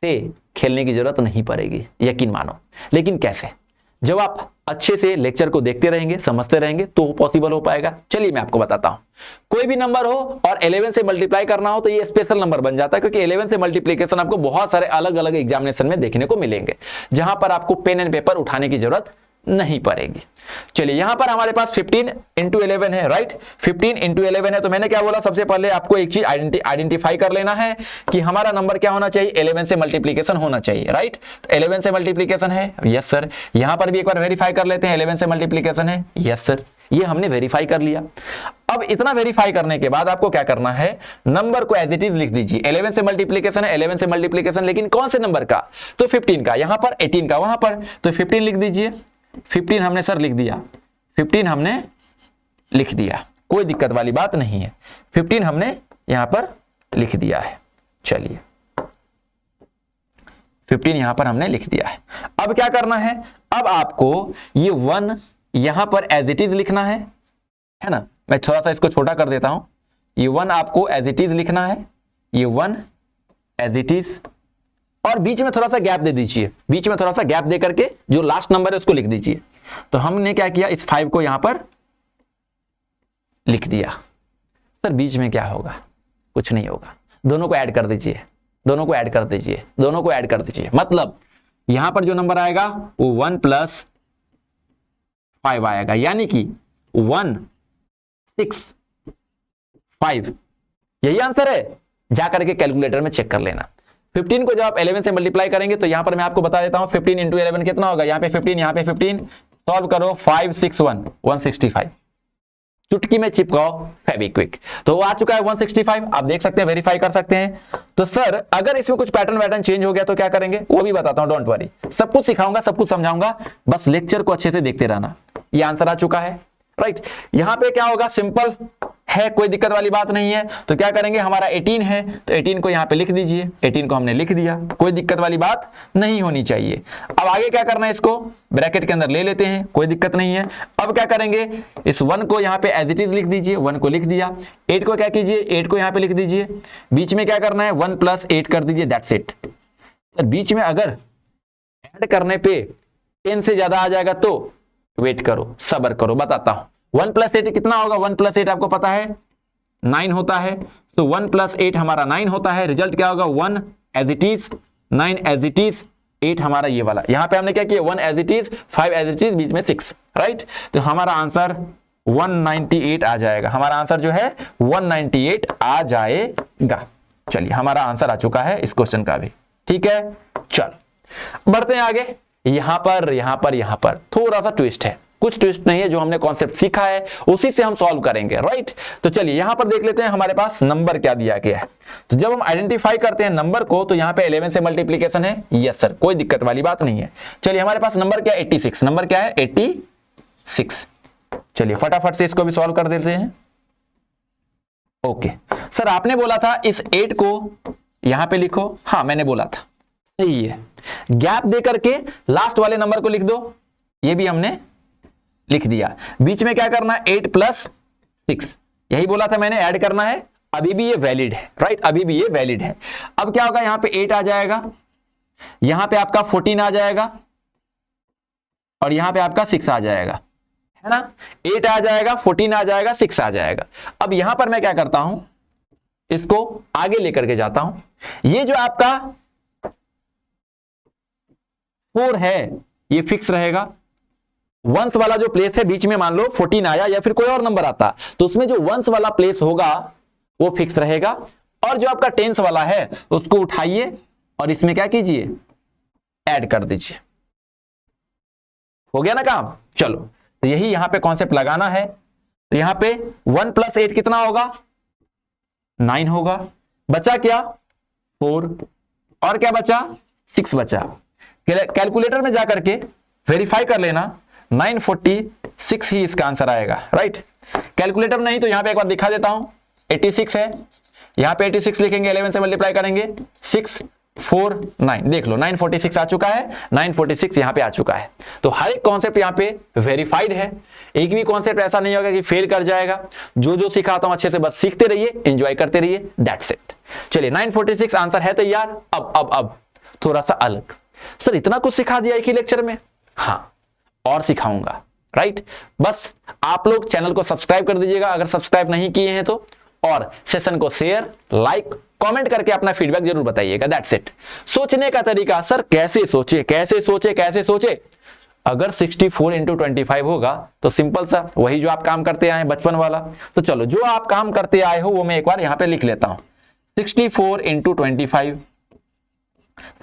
से खेलने की जरूरत नहीं पड़ेगी, यकीन मानो। लेकिन कैसे, जब आप अच्छे से लेक्चर को देखते रहेंगे, समझते रहेंगे, तो पॉसिबल हो पाएगा। चलिए मैं आपको बताता हूं। कोई भी नंबर हो और 11 से मल्टीप्लाई करना हो तो ये स्पेशल नंबर बन जाता है, क्योंकि 11 से मल्टीप्लिकेशन आपको बहुत सारे अलग अलग एग्जामिनेशन में देखने को मिलेंगे, जहां पर आपको पेन एंड पेपर उठाने की जरूरत नहीं पड़ेगी। चलिए यहां पर हमारे पास 15 इंटू 11 है, राइट। 15 इंटू 11 है, तो मैंने क्या बोला, सबसे पहले आपको एक चीज आइडेंटिफाई कर लेना है कि हमारा नंबर क्या होना चाहिए, 11 से मल्टीप्लिकेशन होना चाहिए, राइट। तो 11 से मल्टीप्लिकेशन है, यस सर। यहां पर भी एक बार वेरीफाई कर लेते हैं, 11 से मल्टीप्लिकेशन है, यस सर। ये हमने वेरीफाई कर लिया। अब इतना वेरीफाई करने के बाद आपको क्या करना है, नंबर को एज इट इज लिख दीजिए। 11 से मल्टीप्लिकेशन है, 11 से मल्टीप्लिकेशन, लेकिन कौन से नंबर का, तो 15 का, यहां पर 18 का, वहां पर, तो 15 लिख दीजिए। 15 हमने सर लिख दिया, 15 हमने लिख दिया, कोई दिक्कत वाली बात नहीं है। 15 हमने यहां पर लिख दिया है। चलिए 15 यहां पर हमने लिख दिया है। अब क्या करना है, अब आपको ये 1 यहां पर एज इट इज लिखना है ना। मैं थोड़ा सा इसको छोटा कर देता हूं। ये 1 आपको एज इट इज लिखना है, ये 1 एज इट इज, और बीच में थोड़ा सा गैप दे दीजिए। बीच में थोड़ा सा गैप दे करके जो लास्ट नंबर है उसको लिख दीजिए। तो हमने क्या किया, इस 5 को यहां पर लिख दिया। सर बीच में क्या होगा, कुछ नहीं होगा, दोनों को ऐड कर दीजिए, दोनों को ऐड कर दीजिए, दोनों को ऐड कर दीजिए। मतलब यहां पर जो नंबर आएगा वो 1 + 5 आएगा, यानी कि 1 6 5। यही आंसर है, जाकर के कैलकुलेटर में चेक कर लेना। 15 को जब आप 11 से मल्टीप्लाई करेंगे तो यहां पर मैं आपको बता देता हूं, 15 इंटू 11 कितना होगा, यहां पे 15, यहां पे 15, सॉल्व करो, 5 6 1 165। चुटकी में चिपकाओ फेविक्विक, तो वो आ चुका है 165। आप देख सकते हैं, वेरीफाई कर सकते हैं। तो सर अगर इसमें कुछ पैटर्न चेंज हो गया तो क्या करेंगे, वो भी बताता हूं, डोंट वरी। सब कुछ सिखाऊंगा, सब कुछ समझाऊंगा, बस लेक्चर को अच्छे से देखते रहना। ये आंसर आ चुका है, राइट। यहां पे क्या होगा, सिंपल है, कोई दिक्कत वाली बात नहीं है। तो क्या करेंगे, हमारा 18 है तो 18 को यहां पे लिख दीजिए। 18 को हमने लिख दिया, कोई दिक्कत वाली बात नहीं होनी चाहिए। अब आगे क्या करना है, इसको ब्रैकेट के अंदर ले लेते हैं, कोई दिक्कत नहीं है। अब क्या करेंगे, इस 1 को यहां पे एज इट इज लिख दीजिए, 1 को लिख दिया। 8 को क्या कीजिए, 8 को यहां पे लिख दीजिए। बीच में क्या करना है, 1 + 8 कर दीजिए, दैट्स इट। बीच में अगर ऐड करने पे 10 से ज्यादा आ जाएगा तो वेट करो, सब्र करो, बताता हूं। 1 + 8 कितना होगा, 1 + 8 आपको पता है 9 होता है। तो 1 + 8 हमारा 9 होता है। रिजल्ट क्या होगा, 1 as it is, 9 as it is, 8 हमारा ये वाला। यहां पे हमने क्या किया, 1 as it is, 5 as it is, बीच में 6, राइट। तो हमारा आंसर 198 आ जाएगा। हमारा आंसर जो है 198 आ जाएगा। चलिए हमारा आंसर आ चुका है इस क्वेश्चन का भी, ठीक है। चलो बढ़ते हैं आगे। यहां पर थोड़ा सा ट्विस्ट है, कुछ ट्विस्ट नहीं है, जो हमने कॉन्सेप्ट सीखा है उसी से हम सॉल्व करेंगे, राइट। तो चलिए यहां पर देख लेते हैं हमारे पास नंबर क्या दिया गया है। तो जब हम आइडेंटिफाई करते हैं नंबर को तो यहां पे 11 से मल्टीप्लिकेशन है, यस सर, कोई दिक्कत वाली बात नहीं है। चलिए हमारे पास नंबर क्या है, 86। नंबर क्या है, 86। चलिए फटाफट से इसको भी सॉल्व कर देते हैं। ओके सर, आपने बोला था इस 8 को यहां पे लिखो। हाँ मैंने बोला था, सही है। गैप दे करके लास्ट वाले नंबर को लिख दो, ये भी हमने लिख दिया। बीच में क्या करना है, 8 + 6, यही बोला था मैंने, ऐड करना है। अभी भी ये वैलिड है, राइट, अभी भी ये वैलिड है। अब क्या होगा, यहां पे 8 आ जाएगा, यहां पे आपका 14 आ जाएगा, और यहां पे आपका 6 आ जाएगा, है ना। 8 आ जाएगा, 14 आ जाएगा, 6 आ जाएगा। अब यहां पर मैं क्या करता हूं, इसको आगे लेकर के जाता हूं। ये जो आपका 4 है ये फिक्स रहेगा। वंस वाला जो प्लेस है बीच में, मान लो 14 आया या फिर कोई और नंबर आता, तो उसमें जो वंस वाला प्लेस होगा वो फिक्स रहेगा। और जो आपका टेंस वाला है उसको उठाइए और इसमें क्या कीजिए, ऐड कर दीजिए। हो गया ना काम। चलो तो यही यहां पे कॉन्सेप्ट लगाना है। तो यहां पे 1 + 8 कितना होगा, 9 होगा। बचा क्या, 4, और क्या बचा, 6 बचा। कैलकुलेटर में जाकर के वेरीफाई कर लेना, 946 ही इसका आंसर आएगा, राइट। कैलकुलेटर नहीं तो यहां पे एक बार दिखा देता हूं, 86 है, यहां पे 86 लिखेंगे, 11 से मल्टीप्लाई करेंगे, 6 4 9, देख लो 946 आ चुका है, 946 यहां पे आ चुका है। तो हर एक कॉन्सेप्ट यहां पे वेरीफाइड है, एक भी कॉन्सेप्ट ऐसा नहीं होगा कि फेल कर जाएगा। जो जो सिखाता हूं अच्छे से बस सीखते रहिए, एंजॉय करते रहिए, दैट्स इट। चलिए 946 आंसर है तैयार। अब थोड़ा सा अलग, सर इतना कुछ सिखा दिया एक ही लेक्चर में। हाँ और सिखाऊंगा, राइट। बस आप लोग चैनल को सब्सक्राइब कर दीजिएगा अगर सब्सक्राइब नहीं किए हैं तो, और सेशन को शेयर, लाइक, कमेंट करके अपना फीडबैक जरूर बताइएगा। That's it. सोचने का तरीका, सर कैसे सोचे कैसे सोचे कैसे सोचे। अगर 64 इंटू 25 होगा तो सिंपल सा वही जो आप काम करते आए बचपन वाला। तो चलो जो आप काम करते आए हो वो मैं एक बार यहां पे लिख लेता हूं। 64 इंटू 25,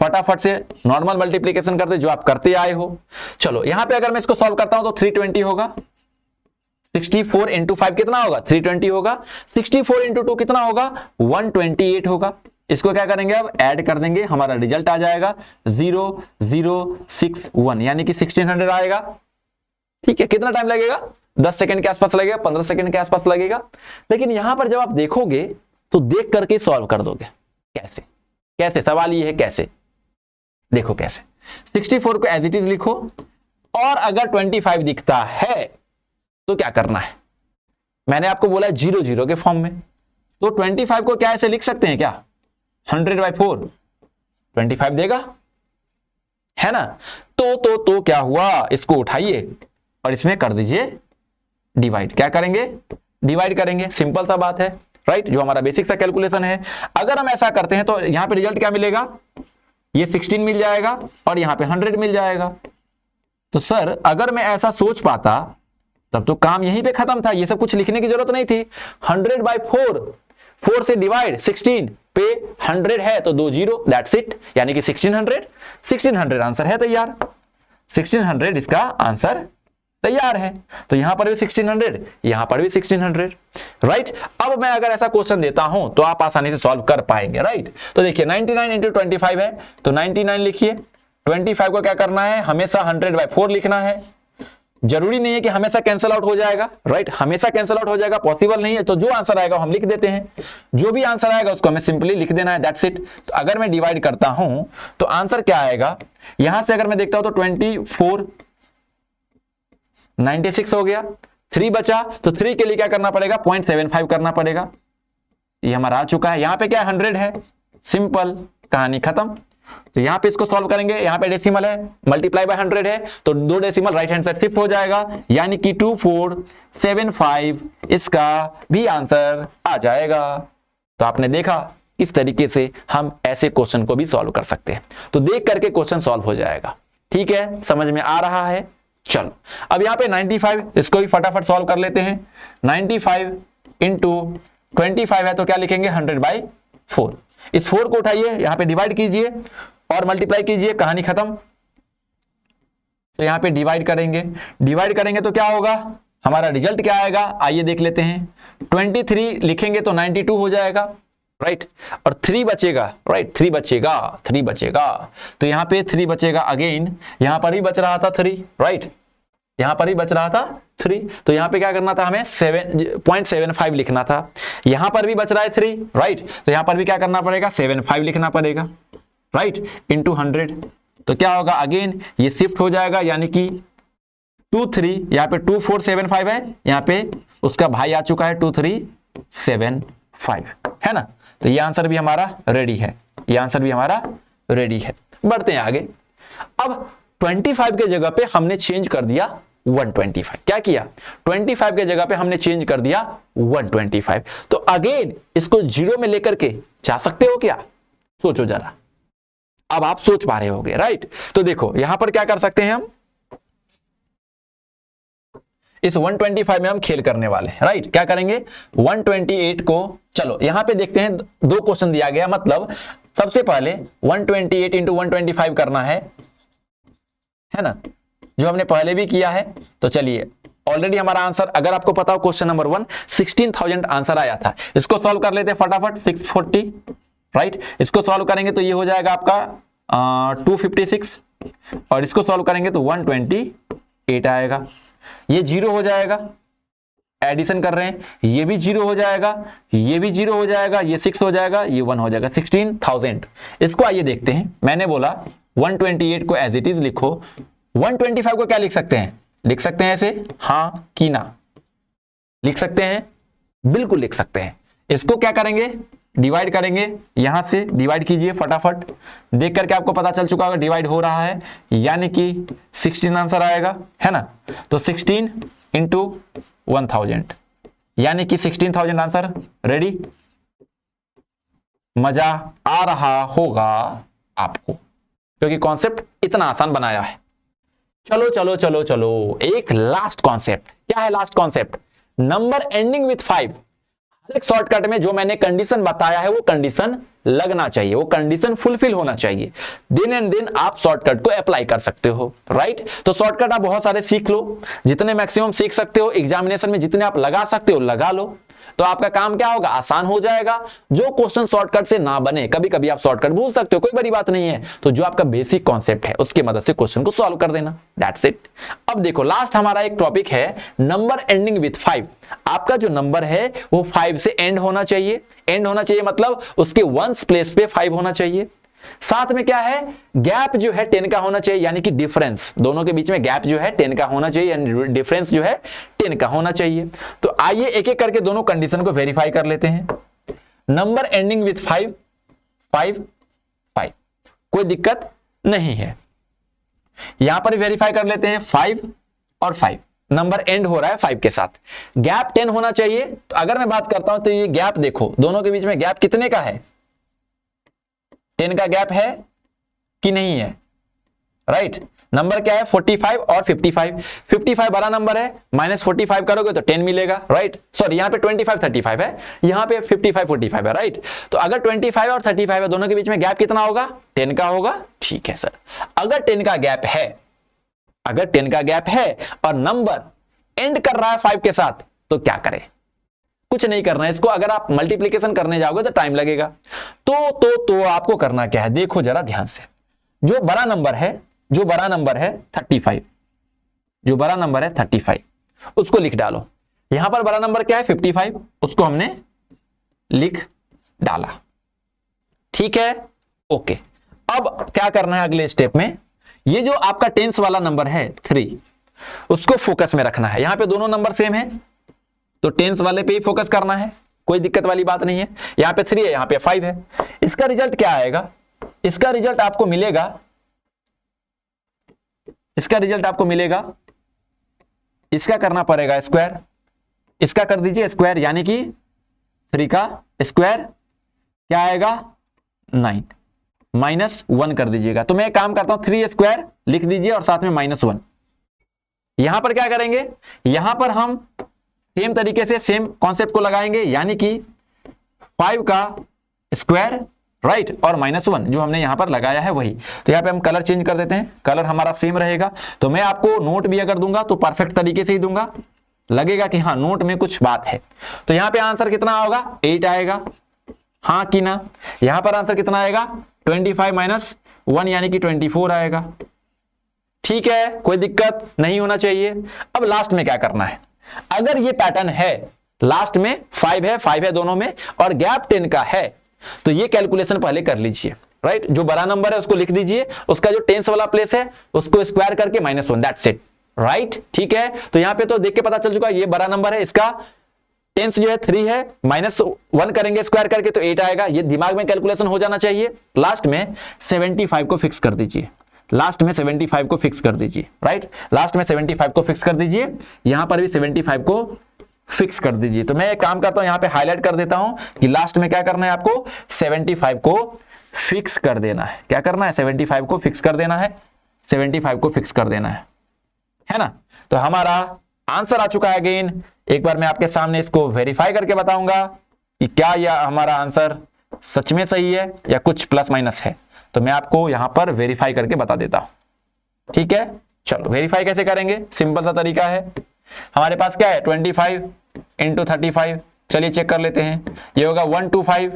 फटाफट से नॉर्मल मल्टीप्लीकेशन करते जो आप करते आए हो। चलो यहां पे अगर मैं इसको सॉल्व करता हूं तो 320 होगा। 64 इंटू 5 कितना होगा? 320 होगा। 64 इंटू 2 कितना होगा? 128 होगा। इसको क्या करेंगे अब? ऐड कर देंगे, हमारा रिजल्ट आ जाएगा 0061, यानी कि 1600 आएगा। ठीक है, कितना टाइम लगेगा? 10 सेकंड के आसपास लगेगा, 15 सेकंड के आसपास लगेगा। लेकिन यहां पर जब आप देखोगे तो देख करके सॉल्व कर दोगे। कैसे? कैसे? सवाल ये है कैसे। देखो कैसे। 64 को एज इट इज लिखो, और अगर 25 दिखता है तो क्या करना है? मैंने आपको बोला है 00 के फॉर्म में, तो 25 को क्या ऐसे लिख सकते हैं क्या? 100/4 25 देगा, है ना। तो क्या हुआ? इसको उठाइए और इसमें कर दीजिए डिवाइड। क्या करेंगे? डिवाइड करेंगे। सिंपल सा बात है, राइट। जो हमारा बेसिक सा कैलकुलेशन है। अगर हम ऐसा करते हैं तो यहां पे रिजल्ट क्या मिलेगा? ये 16 मिल जाएगा और यहां पे 100 मिल जाएगा। तो सर अगर मैं ऐसा सोच पाता तब तो काम यहीं पे खत्म था, ये सब कुछ लिखने की जरूरत नहीं थी। 100/4, 4 से डिवाइड 16 पे 100 है तो 2 0, दैट्स इट, यानी कि 1600 आंसर है तैयार। 1600 इसका आंसर तैयार है। तो यहां पर भी 1600, यहां पर भी 1600, राइट। अब मैं अगर ऐसा क्वेश्चन देता हूं तो आप आसानी से सॉल्व कर पाएंगे, राइट। तो देखिए 99 इंटू 25 है, तो 99 लिखिए। 25 को क्या करना है? हमेशा 100/4 लिखना है। जरूरी नहीं है कि हमेशा कैंसिल आउट हो जाएगा, राइट। हमेशा कैंसिल आउट हो जाएगा पॉसिबल नहीं है। तो जो आंसर आएगा हम लिख देते हैं, जो भी आंसर आएगा उसको हमें सिंपली लिख देना है, दैट्स इट। तो अगर मैं डिवाइड करता हूं तो आंसर क्या आएगा? यहां से अगर मैं देखता हूं तो 24 96 हो गया। 3 बचा, तो 3 के लिए क्या करना पड़ेगा? 0.75 करना पड़ेगा। ये हमारा आ चुका है। यहां पे क्या 100 है, सिंपल, कहानी खत्म। तो यहां पे इसको सॉल्व करेंगे, यहां पे डेसिमल है, मल्टीप्लाई बाय 100 है, तो 2 decimal right hand side shift हो जाएगा, यानी कि 2475 इसका भी आंसर आ जाएगा। तो आपने देखा इस तरीके से हम ऐसे क्वेश्चन को भी सॉल्व कर सकते हैं। तो देख करके क्वेश्चन सॉल्व हो जाएगा। ठीक है, समझ में आ रहा है? चलो अब यहां पे 95, इसको भी फटाफट सॉल्व कर लेते हैं। 95 इंटू 25 है तो क्या लिखेंगे? 100/4। इस 4 को उठाइए, यहां पे डिवाइड कीजिए और मल्टीप्लाई कीजिए, कहानी खत्म। तो यहां पे डिवाइड करेंगे तो क्या होगा? हमारा रिजल्ट क्या आएगा? आइए देख लेते हैं। 23 लिखेंगे तो 92 हो जाएगा, राइट। और 3 बचेगा, राइट, 3 बचेगा। तो यहां पे 3 बचेगा अगेन, यहां पर ही बच रहा था 3, राइट, यहां पर ही बच रहा था 3। तो यहां पे क्या करना था? हमें 0.75 लिखना था। यहां पर भी बच रहा है 3, राइट, तो यहां पर भी क्या करना पड़ेगा? 75 लिखना पड़ेगा, राइट, इंटू 100। तो क्या होगा? अगेन ये शिफ्ट हो जाएगा, यानी कि 23, यहां पे 2475 है, यहां पे उसका भाई आ चुका है 2375, है ना। तो ये आंसर भी हमारा रेडी है, बढ़ते हैं आगे। अब 25 के जगह पे हमने चेंज कर दिया 125। क्या किया? 25 के जगह पे हमने चेंज कर दिया 125। तो अगेन इसको 0 में लेकर के जा सकते हो क्या? सोचो जरा, अब आप सोच पा रहे होगे, राइट। तो देखो यहां पर क्या कर सकते हैं हम, इस 125 में हम खेल करने वाले हैं, राइट। क्या करेंगे? 128 को, चलो यहां पे देखते हैं, 2 क्वेश्चन दिया गया, मतलब सबसे पहले 128 इंटू 125 करना है ना, जो हमने पहले भी किया है। तो चलिए, ऑलरेडी हमारा आंसर, अगर आपको पता हो क्वेश्चन नंबर 1 16,000 आंसर आया था। इसको सॉल्व कर लेते हैं फटाफट। 640, राइट, इसको सॉल्व करेंगे तो ये हो जाएगा आपका 256, और इसको सॉल्व करेंगे तो 128 आएगा। ये 0 हो जाएगा, एडिशन कर रहे हैं, ये भी 0 हो जाएगा, ये भी 0 हो जाएगा, ये 6 हो जाएगा, ये 1 हो जाएगा, 16,000। इसको आइए देखते हैं। मैंने बोला 128 को एज इट इज लिखो। 125 को क्या लिख सकते हैं? लिख सकते हैं ऐसे, हाँ कि ना? लिख सकते हैं, बिल्कुल लिख सकते हैं। इसको क्या करेंगे? डिवाइड करेंगे, यहां से डिवाइड कीजिए फटाफट, देख करके आपको पता चल चुका होगा डिवाइड हो रहा है, यानी कि 16 आंसर आएगा, है ना। तो 16 इंटू 1000 यानी कि 16,000 आंसर। रेडी? मजा आ रहा होगा आपको, क्योंकि कॉन्सेप्ट इतना आसान बनाया है। चलो चलो चलो चलो, एक लास्ट कॉन्सेप्ट। क्या है last concept? Number ending with 5। हर एक शॉर्टकट में जो मैंने कंडीशन बताया है वो कंडीशन लगना चाहिए, वो कंडीशन फुलफिल होना चाहिए, दिन एंड दिन आप शॉर्टकट को अप्लाई कर सकते हो, राइट। तो शॉर्टकट आप बहुत सारे सीख लो, जितने मैक्सिमम सीख सकते हो, एग्जामिनेशन में जितने आप लगा सकते हो लगा लो, तो आपका काम क्या होगा? आसान हो जाएगा। जो क्वेश्चन शॉर्टकट से ना बने, कभी कभी आप शॉर्टकट भूल सकते हो, कोई बड़ी बात नहीं है, तो जो आपका बेसिक कॉन्सेप्ट है उसकी मदद से क्वेश्चन को सॉल्व कर देना, दैट्स इट। अब देखो लास्ट हमारा एक टॉपिक है नंबर एंडिंग विथ 5। आपका जो नंबर है वो 5 से एंड होना चाहिए। एंड होना चाहिए मतलब उसके वंस प्लेस पे 5 होना चाहिए। साथ में क्या है? गैप जो है 10 का होना चाहिए, यानी कि डिफरेंस, दोनों के बीच में गैप जो है 10 का होना चाहिए, यानी डिफरेंस जो है 10 का होना चाहिए। तो आइए एक एक करके दोनों कंडीशन को वेरीफाई कर लेते हैं। नंबर एंडिंग विथ 5, 5, 5, कोई दिक्कत नहीं है। यहां पर वेरीफाई कर लेते हैं 5 और 5, नंबर एंड हो रहा है 5 के साथ, गैप 10 होना चाहिए। तो अगर मैं बात करता हूं तो ये गैप देखो, दोनों के बीच में गैप कितने का है? 10 का गैप है कि नहीं है? राइट। नंबर क्या है? 45 और 55। 55 बड़ा नंबर है, माइनस 45 करोगे तो 10 मिलेगा, राइट। सॉरी, यहां पे 25 35 है, यहां पे 55 45 है, राइट। तो अगर 25 और 35 है, दोनों के बीच में गैप कितना होगा? 10 का होगा। ठीक है सर, अगर 10 का गैप है, अगर 10 का गैप है और नंबर एंड कर रहा है 5 के साथ, तो क्या करें? कुछ नहीं करना है इसको। अगर आप मल्टीप्लीकेशन करने जाओगे तो टाइम लगेगा। तो आपको करना क्या है? देखो जरा ध्यान से, जो बड़ा नंबर है, जो बड़ा नंबर है 35, जो बड़ा नंबर है 35, उसको लिख डालो। यहां पर बड़ा नंबर क्या है? 55, उसको हमने लिख डाला। ठीक है, ओके। अब क्या करना है अगले स्टेप में? ये जो आपका टेंस वाला नंबर है 3, उसको फोकस में रखना है। यहां पे दोनों नंबर सेम है, तो टेंस वाले पे ही फोकस करना है, कोई दिक्कत वाली बात नहीं है। यहां पे 3 है, यहां पे 5 है। इसका रिजल्ट क्या आएगा? इसका रिजल्ट आपको मिलेगा, इसका रिजल्ट आपको मिलेगा, इसका करना पड़ेगा स्क्वायर, इसका कर दीजिए स्क्वायर, यानी कि 3 का स्क्वायर क्या आएगा? 9, माइनस 1 कर दीजिएगा। तो मैं एक काम करता हूं, 3 स्क्वायर लिख दीजिए और साथ में -1। यहां पर क्या करेंगे? यहां पर हम सेम तरीके से सेम कॉन्सेप्ट को लगाएंगे, यानी कि 5 का स्क्वायर, राइट, और -1 जो हमने यहां पर लगाया है वही। तो यहां पे हम कलर चेंज कर देते हैं, कलर हमारा सेम रहेगा। तो मैं आपको नोट भी अगर दूंगा तो परफेक्ट तरीके से ही दूंगा, लगेगा कि हाँ नोट में कुछ बात है। तो यहां पे आंसर कितना होगा? 8 आएगा, हाँ कि ना? यहां पर आंसर कितना आएगा? 25 - 1 यानी कि 24 आएगा। ठीक है, कोई दिक्कत नहीं होना चाहिए। अब लास्ट में क्या करना है? अगर ये पैटर्न है, लास्ट में 5 है दोनों में और गैप 10 का है, तो ये कैलकुलेशन पहले कर लीजिए, राइट। जो बड़ा नंबर है उसको लिख दीजिए, उसका जो टेंस वाला प्लेस है उसको स्क्वायर करके -1, दैट्स इट, राइट। ठीक है, तो यहां पे तो देख के पता चल चुका ये बड़ा नंबर है, इसका टेंस जो है 3 है, -1 करेंगे स्क्वायर करके तो 8 आएगा। ये दिमाग में कैलकुलेशन हो जाना चाहिए। लास्ट में 75 को फिक्स कर दीजिए, लास्ट में 75 को फिक्स कर दीजिए, राइट। लास्ट में 75 को फिक्स कर दीजिए, यहां पर भी 75 को फिक्स कर दीजिए। तो मैं एक काम करता हूं, यहां पे हाईलाइट कर देता हूं कि लास्ट में क्या करना है आपको? 75 को फिक्स कर देना है। क्या करना है? 75 को फिक्स कर देना है, 75 को फिक्स कर देना है ना। तो हमारा आंसर आ चुका है। अगेन एक बार मैं आपके सामने इसको वेरीफाई करके बताऊंगा कि क्या यह हमारा आंसर सच में सही है या कुछ प्लस माइनस है। तो मैं आपको यहां पर वेरीफाई करके बता देता हूं। ठीक है, चलो वेरीफाई कैसे करेंगे? सिंपल सा तरीका है। हमारे पास क्या है? 25 × 35। चलिए चेक कर लेते हैं। ये होगा 125,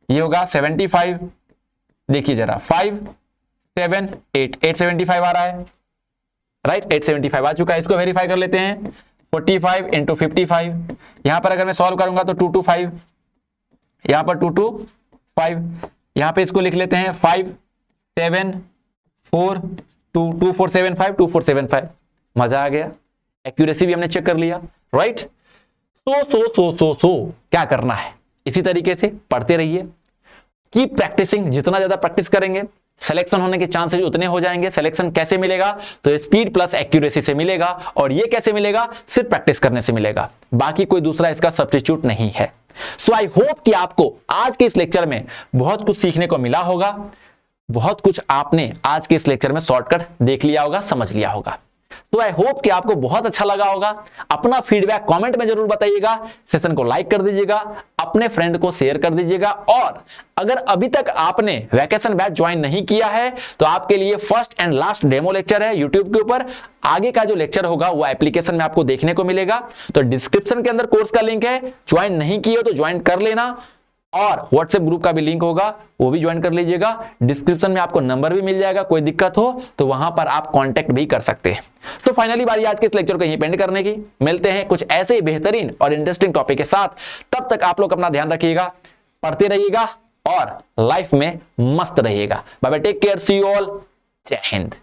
ये होगा 75। देखिए जरा, 5 7 8 875 आ रहा है, राइट। 875 आ चुका है। इसको वेरीफाई कर लेते हैं। 45 × 55, यहां पर अगर मैं सॉल्व करूंगा तो 225, यहां पर 225, यहां पे इसको लिख लेते हैं 5 7 4 2 2475 2475। मजा आ गया, एक्यूरेसी भी हमने चेक कर लिया, राइट। सो क्या करना है? इसी तरीके से पढ़ते रहिए, कीप प्रैक्टिसिंग, जितना ज्यादा प्रैक्टिस करेंगे सिलेक्शन होने के चांसेस उतने हो जाएंगे। सिलेक्शन कैसे मिलेगा? तो स्पीड प्लस एक्यूरेसी से मिलेगा, और ये कैसे मिलेगा? सिर्फ प्रैक्टिस करने से मिलेगा, बाकी कोई दूसरा इसका सब्स्टिट्यूट नहीं है। सो आई होप कि आपको आज के इस लेक्चर में बहुत कुछ सीखने को मिला होगा, बहुत कुछ आपने आज के इस लेक्चर में शॉर्टकट देख लिया होगा, समझ लिया होगा। तो आई होप कि आपको बहुत अच्छा लगा होगा। अपना फीडबैक कमेंट में जरूर बताइएगा, सेशन को लाइक कर दीजिएगा, अपने फ्रेंड को शेयर कर दीजिएगा, और अगर अभी तक आपने वैकेशन बैच ज्वाइन नहीं किया है तो आपके लिए first and last demo lecture है यूट्यूब के ऊपर। आगे का जो लेक्चर होगा वो एप्लीकेशन में आपको देखने को मिलेगा, तो डिस्क्रिप्शन के अंदर कोर्स का लिंक है, ज्वाइन नहीं किए हो तो ज्वाइन कर लेना, और व्हाट्सएप ग्रुप का भी लिंक होगा, वो भी ज्वाइन कर लीजिएगा। डिस्क्रिप्शन में आपको नंबर भी मिल जाएगा, कोई दिक्कत हो तो वहां पर आप कांटेक्ट भी कर सकते हैं। तो फाइनली बारी आज के इस लेक्चर को यहीं पेंड करने की। मिलते हैं कुछ ऐसे ही बेहतरीन और इंटरेस्टिंग टॉपिक के साथ, तब तक आप लोग अपना ध्यान रखिएगा, पढ़ते रहिएगा और लाइफ में मस्त रहिएगा। Bye bye, take care, see you all, जय हिंद।